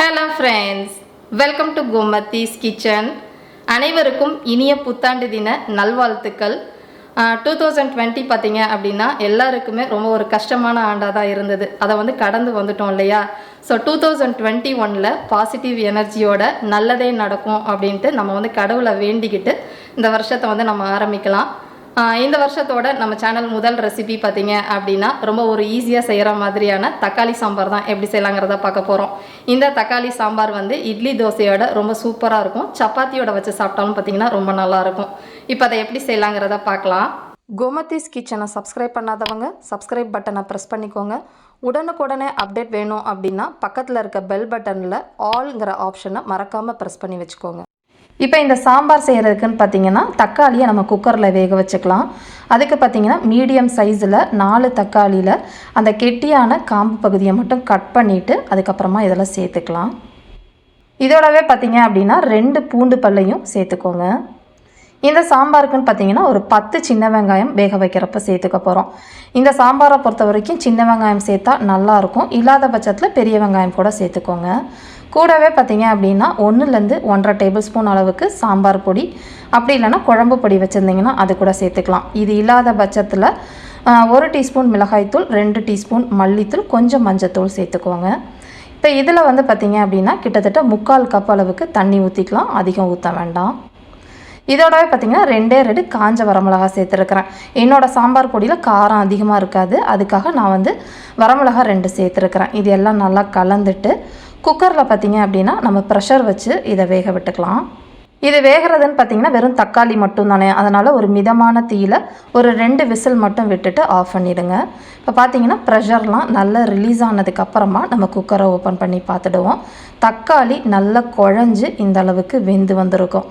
Hello friends, welcome to Gomathi's kitchen. அனைவருக்கும் இனிய புத்தாண்டு தின நல்வாழ்த்துக்கள். 2020 பார்த்தீங்க அப்படின்னா எல்லாருக்குமே ரொம்ப ஒரு கஷ்டமான ஆண்டாக தான் இருந்தது. அதை கடந்து வந்துட்டோம் இல்லையா? ஸோ 2021ல் பாசிட்டிவ் எனர்ஜியோட நல்லதே நடக்கும் அப்படின்ட்டு நம்ம கடவுளை வேண்டிக்கிட்டு இந்த வருஷத்தை நம்ம ஆரம்பிக்கலாம். இந்த வருஷத்தோட நம்ம சேனல் முதல் ரெசிபி பார்த்தீங்க அப்படின்னா ரொம்ப ஒரு ஈஸியாக செய்கிற மாதிரியான தக்காளி சாம்பார் தான் எப்படி செய்யலாங்கிறத பார்க்க போகிறோம். இந்த தக்காளி சாம்பார் இட்லி தோசையோட ரொம்ப சூப்பராக இருக்கும். சப்பாத்தியோட வச்சு சாப்பிட்டாலும் பார்த்தீங்கன்னா ரொம்ப நல்லாயிருக்கும். இப்போ அதை எப்படி செய்யலாங்கிறத பார்க்கலாம். கோமதிஸ் கிச்சனை சப்ஸ்கிரைப் பண்ணாதவங்க சப்ஸ்கிரைப் பட்டனை ப்ரெஸ் பண்ணிக்கோங்க. உடனுக்குடனே அப்டேட் வேணும் அப்படின்னா பக்கத்தில் இருக்க பெல் பட்டனில் ஆல்ங்கிற ஆப்ஷனை மறக்காமல் ப்ரெஸ் பண்ணி வச்சுக்கோங்க. இப்போ இந்த சாம்பார் செய்கிறதுக்குன்னு பார்த்தீங்கன்னா தக்காளியை நம்ம குக்கரில் வேக வச்சுக்கலாம். அதுக்கு பார்த்தீங்கன்னா மீடியம் சைஸில் 4 தக்காளியில் அந்த கெட்டியான காம்பு பகுதியை மட்டும் கட் பண்ணிவிட்டு அதுக்கப்புறமா இதில் சேர்த்துக்கலாம். இதோடவே பார்த்தீங்க அப்படின்னா 2 பூண்டு பல்லையும் சேர்த்துக்கோங்க. இந்த சாம்பாருக்குன்னு பார்த்தீங்கன்னா ஒரு 10 சின்ன வெங்காயம் வேக வைக்கிறப்ப சேர்த்துக்க போகிறோம். இந்த சாம்பாரை பொறுத்த வரைக்கும் சின்ன வெங்காயம் சேர்த்தா நல்லாயிருக்கும். இல்லாத பட்சத்தில் பெரிய வெங்காயம் கூட சேர்த்துக்கோங்க. கூடவே பார்த்தீங்க அப்படின்னா 1லேருந்து 1.5 டேபிள் ஸ்பூன் அளவுக்கு சாம்பார் பொடி, அப்படி இல்லைன்னா குழம்பு பொடி வச்சுருந்திங்கன்னா அது கூட சேர்த்துக்கலாம். இது இல்லாத பட்சத்தில் 1 டீஸ்பூன் மிளகாய்த்தூள், 2 டீஸ்பூன் மல்லித்தூள், கொஞ்சம் மஞ்சத்தூள் சேர்த்துக்கோங்க. இப்போ இதில் பார்த்தீங்க அப்படின்னா கிட்டத்தட்ட 3/4 கப் அளவுக்கு தண்ணி ஊற்றிக்கலாம். அதிகம் ஊற்ற வேண்டாம். இதோடவே பார்த்தீங்கன்னா 2 காஞ்ச வரமிளகா சேர்த்துருக்கிறேன். என்னோடய சாம்பார் பொடியில் காரம் அதிகமாக இருக்காது, அதுக்காக நான் வரமிளகா 2 சேர்த்துருக்கிறேன். இது எல்லாம் நல்லா கலந்துட்டு குக்கரில் பார்த்தீங்க அப்படின்னா நம்ம ப்ரெஷர் வச்சு இதை வேக விட்டுக்கலாம். இது வேகிறதுன்னு பார்த்தீங்கன்னா வெறும் தக்காளி மட்டும் தானே, அதனால் ஒரு மிதமான தீயில் ஒரு 2 விசில் மட்டும் விட்டுட்டு ஆஃப் பண்ணிவிடுங்க. இப்போ பார்த்தீங்கன்னா ப்ரெஷர்லாம் நல்லா ரிலீஸ் ஆனதுக்கப்புறமா நம்ம குக்கரை ஓப்பன் பண்ணி பார்த்துடுவோம். தக்காளி நல்லா குழஞ்சி இந்த அளவுக்கு வெந்து வந்திருக்கும்.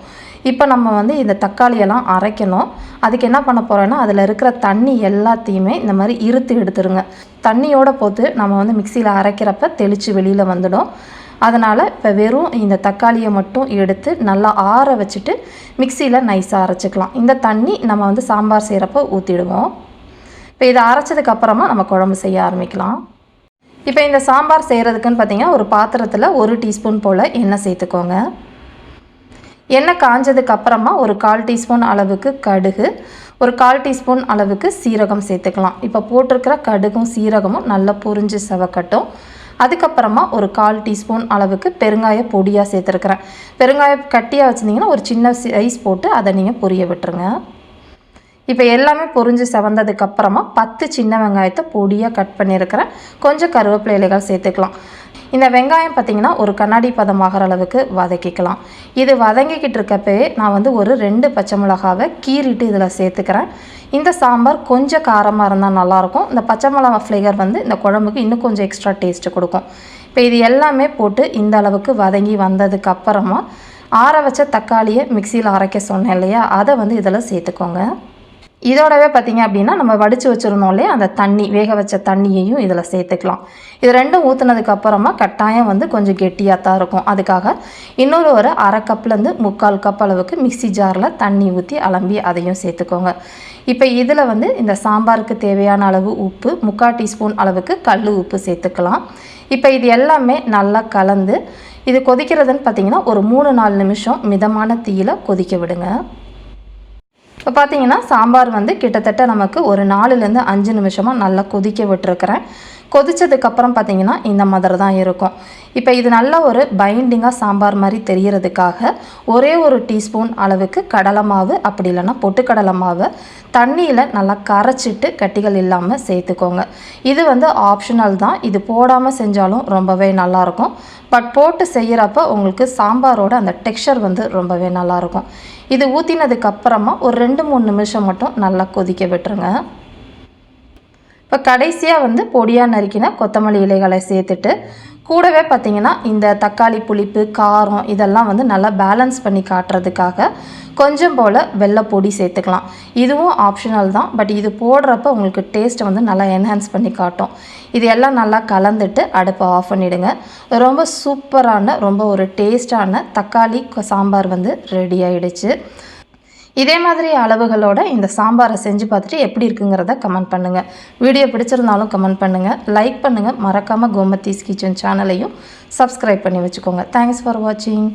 இப்போ நம்ம இந்த தக்காளியெல்லாம் அரைக்கணும். அதுக்கு என்ன பண்ண போகிறோன்னா அதில் இருக்கிற தண்ணி எல்லாத்தையுமே இந்த மாதிரி இருத்து எடுத்துருங்க. தண்ணியோடு போட்டு நம்ம மிக்சியில் அரைக்கிறப்ப தெளித்து வெளியில் வந்துடும். அதனால் இப்போ வெறும் இந்த தக்காளியை மட்டும் எடுத்து நல்லா ஆற வச்சுட்டு மிக்சியில் நைஸாக அரைச்சிக்கலாம். இந்த தண்ணி நம்ம சாம்பார் செய்கிறப்ப ஊற்றிடுவோம். இப்போ இதை அரைச்சதுக்கப்புறமா நம்ம குழம்பு செய்ய ஆரம்பிக்கலாம். இப்போ இந்த சாம்பார் செய்கிறதுக்குன்னு பார்த்திங்கன்னா ஒரு பாத்திரத்தில் 1 டீஸ்பூன் போல் எண்ணெய் சேர்த்துக்கோங்க. எண்ணெய் காஞ்சதுக்கப்புறமா ஒரு 1/4 டீஸ்பூன் அளவுக்கு கடுகு, ஒரு 1/4 டீஸ்பூன் அளவுக்கு சீரகம் சேர்த்துக்கலாம். இப்போ போட்டிருக்கிற கடுகும் சீரகமும் நல்லா பொரிஞ்சு செவக்கட்டும். அதுக்கப்புறமா ஒரு 1/4 டீஸ்பூன் அளவுக்கு பெருங்காய பொடியாக சேர்த்துருக்குறேன். பெருங்காயம் கட்டியாக வச்சுருந்தீங்கன்னா ஒரு சின்ன சைஸ் போட்டு அதை நீங்கள் பொரிய விட்டுருங்க. இப்போ எல்லாமே பொரிஞ்சு செவந்ததுக்கப்புறமா 10 சின்ன வெங்காயத்தை பொடியாக கட் பண்ணியிருக்கிறேன். கொஞ்சம் கருவேப்பிலை இலைகள் சேர்த்துக்கலாம். இந்த வெங்காயம் பார்த்திங்கன்னா ஒரு கண்ணாடி பதமாகிற அளவுக்கு வதக்கிக்கலாம். இது வதங்கிக்கிட்டு இருக்கப்பவே நான் ஒரு 2 பச்சை மிளகாவை கீறிட்டு இதில் சேர்த்துக்கிறேன். இந்த சாம்பார் கொஞ்சம் காரமாக இருந்தால் நல்லாயிருக்கும். இந்த பச்சை மிளகா ஃப்ளேவர் இந்த குழம்புக்கு இன்னும் கொஞ்சம் எக்ஸ்ட்ரா டேஸ்ட்டு கொடுக்கும். இப்போ இது எல்லாமே போட்டு இந்த அளவுக்கு வதங்கி வந்ததுக்கப்புறமா ஆற வச்ச தக்காளியை மிக்சியில் அரைக்க சொன்னேன் இல்லையா, அதை இதில் சேர்த்துக்கோங்க. இதோடவே பார்த்திங்க அப்படின்னா நம்ம வடித்து வச்சுருந்தோம் இல்லையா, அந்த தண்ணி வேக வச்ச தண்ணியையும் இதில் சேர்த்துக்கலாம். இது ரெண்டும் ஊற்றுனதுக்கப்புறமா கட்டாயம் கொஞ்சம் கெட்டியாக தான் இருக்கும். அதுக்காக இன்னொரு ஒரு 1/2 கப்லேருந்து 3/4 கப் அளவுக்கு மிக்சி ஜாரில் தண்ணி ஊற்றி அலம்பி அதையும் சேர்த்துக்கோங்க. இப்போ இதில் இந்த சாம்பாருக்கு தேவையான அளவு உப்பு, 3/4 டீஸ்பூன் அளவுக்கு கல் உப்பு சேர்த்துக்கலாம். இப்போ இது எல்லாமே நல்லா கலந்து இது கொதிக்கிறதுன்னு பார்த்திங்கன்னா ஒரு 3-4 நிமிஷம் மிதமான தீயில் கொதிக்க விடுங்க. இப்போ பார்த்தீங்கன்னா சாம்பார் கிட்டத்தட்ட நமக்கு ஒரு 4லேருந்து 5 நிமிஷமாக நல்லா கொதிக்க விட்டுருக்கிறேன். கொதித்ததுக்கப்புறம் பார்த்திங்கன்னா இந்த மாதிரி தான் இருக்கும். இப்போ இது நல்ல ஒரு பைண்டிங்காக சாம்பார் மாதிரி தெரியறதுக்காக ஒரே ஒரு டீஸ்பூன் அளவுக்கு கடலை மாவு, அப்படி இல்லைன்னா பொட்டுக்கடலை மாவை தண்ணியில் நல்லா கரைச்சிட்டு கட்டிகள் இல்லாமல் சேர்த்துக்கோங்க. இது ஆப்ஷனல் தான். இது போடாமல் செஞ்சாலும் ரொம்பவே நல்லாயிருக்கும். பட் போட்டு செய்கிறப்ப உங்களுக்கு சாம்பாரோட அந்த டெக்ஸ்சர் ரொம்பவே நல்லாயிருக்கும். இது ஊற்றினதுக்கப்புறமா ஒரு 2-3 நிமிஷம் மட்டும் நல்லா கொதிக்க விட்டுருங்க. இப்போ கடைசியாக பொடியாக நறுக்கின கொத்தமல்லி இலைகளை சேர்த்துட்டு கூடவே பார்த்திங்கன்னா இந்த தக்காளி புளிப்பு, காரம் இதெல்லாம் நல்லா பேலன்ஸ் பண்ணி காட்டுறதுக்காக கொஞ்சம் போல் வெள்ளை பொடி சேர்த்துக்கலாம். இதுவும் ஆப்ஷனல் தான். பட் இது போடுறப்ப உங்களுக்கு டேஸ்ட்டை நல்லா என்ஹான்ஸ் பண்ணி காட்டும். இது எல்லாம் நல்லா கலந்துட்டு அடுப்பை ஆஃப் பண்ணிவிடுங்க. ரொம்ப சூப்பரான ரொம்ப ஒரு டேஸ்டான தக்காளி சாம்பார் ரெடி ஆகிடுச்சு. இதே மாதிரி அளவுகளோட இந்த சாம்பாரை செஞ்சு பார்த்துட்டு எப்படி இருக்குங்கிறத கமெண்ட் பண்ணுங்கள். வீடியோ பிடிச்சிருந்தாலும் கமெண்ட் பண்ணுங்கள், லைக் பண்ணுங்கள். மறக்காமல் கோமதிஸ் கிச்சன் சேனலையும் சப்ஸ்கிரைப் பண்ணி வச்சுக்கோங்க. தேங்க்ஸ் ஃபார் வாட்சிங்.